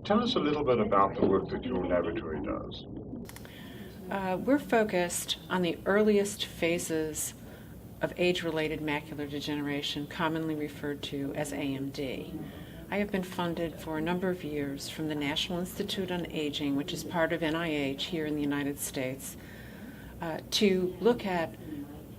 Tell us a little bit about the work that your laboratory does. We're focused on the earliest phases of age-related macular degeneration, commonly referred to as AMD. I have been funded for a number of years from the National Institute on Aging, which is part of NIH here in the United States, to look at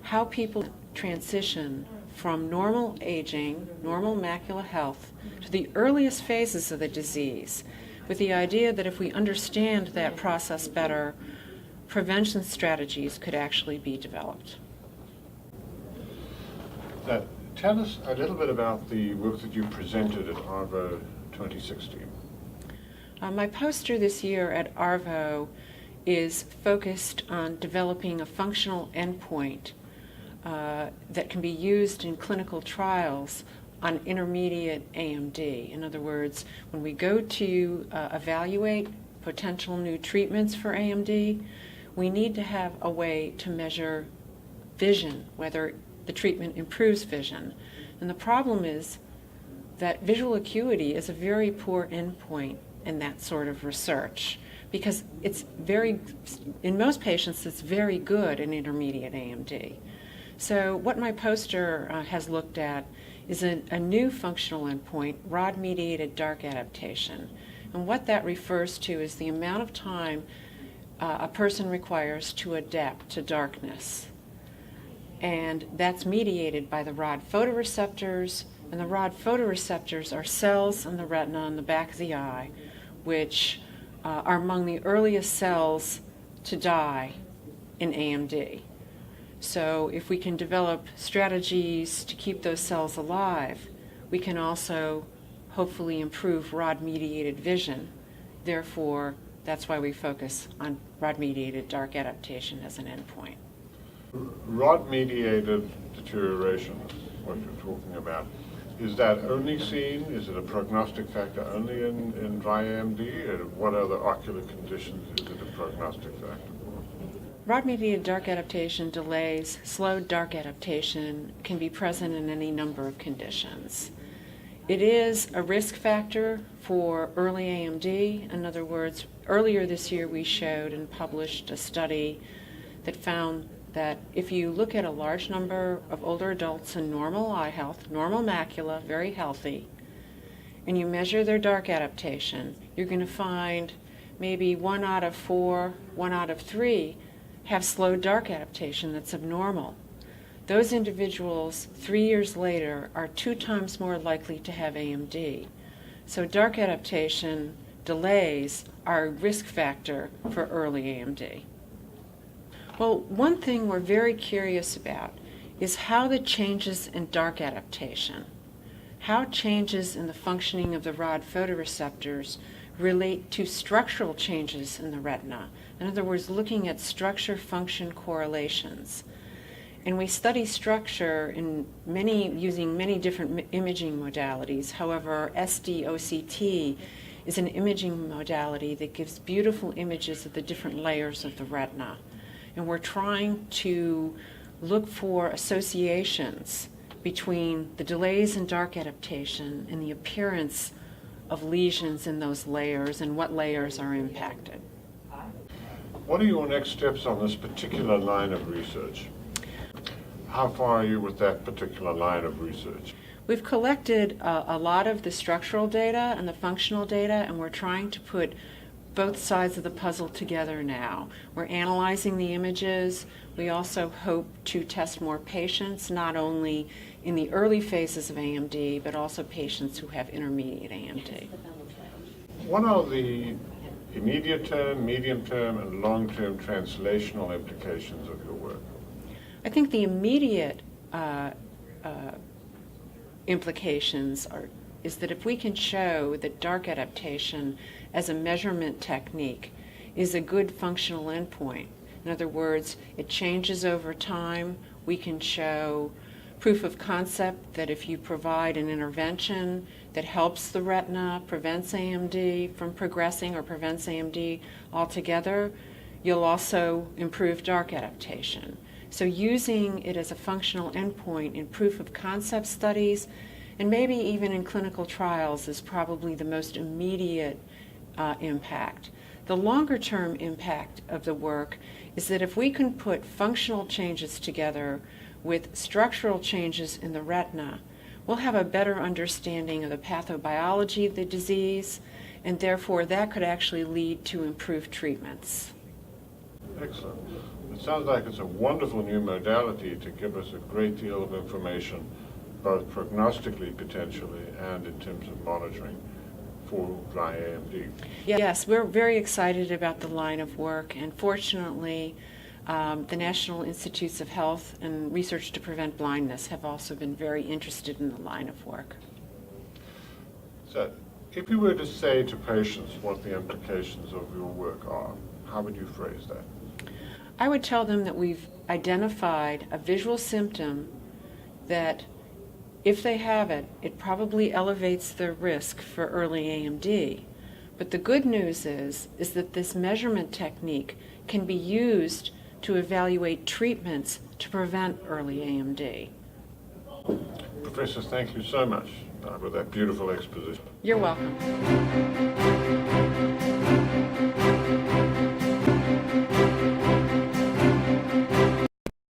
how people transition from normal aging, normal macular health, to the earliest phases of the disease, with the idea that if we understand that process better, prevention strategies could actually be developed. Tell us a little bit about the work that you presented at ARVO 2016. My poster this year at ARVO is focused on developing a functional endpoint that can be used in clinical trials on intermediate AMD. In other words, when we go to evaluate potential new treatments for AMD, we need to have a way to measure vision, whether the treatment improves vision. And the problem is that visual acuity is a very poor endpoint in that sort of research, because in most patients, it's very good in intermediate AMD. So what my poster has looked at is a new functional endpoint, rod-mediated dark adaptation. And what that refers to is the amount of time a person requires to adapt to darkness. And that's mediated by the rod photoreceptors, and the rod photoreceptors are cells in the retina on the back of the eye, which are among the earliest cells to die in AMD. So if we can develop strategies to keep those cells alive, we can also hopefully improve rod-mediated vision. Therefore, that's why we focus on rod-mediated dark adaptation as an endpoint. Rod-mediated deterioration, what you're talking about, is that only seen? Is it a prognostic factor only in dry AMD? Or what other ocular conditions is it a prognostic factor for? Rod-mediated dark adaptation delays, slowed dark adaptation can be present in any number of conditions. It is a risk factor for early AMD. In other words, earlier this year we showed and published a study that found that if you look at a large number of older adults in normal eye health, normal macula, very healthy, and you measure their dark adaptation, you're going to find maybe 1 out of 4, 1 out of 3 have slowed dark adaptation that's abnormal. Those individuals 3 years later are 2 times more likely to have AMD. So dark adaptation delays are a risk factor for early AMD. Well, one thing we're very curious about is how the changes in dark adaptation, how changes in the functioning of the rod photoreceptors relate to structural changes in the retina. In other words, looking at structure-function correlations. And we study structure using many different imaging modalities. However, SD-OCT is an imaging modality that gives beautiful images of the different layers of the retina. And we're trying to look for associations between the delays in dark adaptation and the appearance of lesions in those layers and what layers are impacted. What are your next steps on this particular line of research? How far are you with that particular line of research? We've collected a lot of the structural data and the functional data, and we're trying to put both sides of the puzzle together now. We're analyzing the images. We also hope to test more patients, not only in the early phases of AMD, but also patients who have intermediate AMD. What are the immediate term, medium term, and long-term translational implications of your work? I think the immediate implications is that if we can show that dark adaptation as a measurement technique is a good functional endpoint, in other words, it changes over time, we can show proof of concept that if you provide an intervention that helps the retina, prevents AMD from progressing or prevents AMD altogether, you'll also improve dark adaptation. So using it as a functional endpoint in proof of concept studies and maybe even in clinical trials is probably the most immediate impact. The longer-term impact of the work is that if we can put functional changes together with structural changes in the retina, we'll have a better understanding of the pathobiology of the disease, and therefore that could actually lead to improved treatments. Excellent. It sounds like it's a wonderful new modality to give us a great deal of information, both prognostically potentially and in terms of monitoring for dry AMD. Yes, we're very excited about the line of work, and fortunately, the National Institutes of Health and Research to Prevent Blindness have also been very interested in the line of work. So, if you were to say to patients what the implications of your work are, how would you phrase that? I would tell them that we've identified a visual symptom that, if they have it, it probably elevates their risk for early AMD. But the good news is that this measurement technique can be used to evaluate treatments to prevent early AMD. Professor, thank you so much for that beautiful exposition. You're welcome.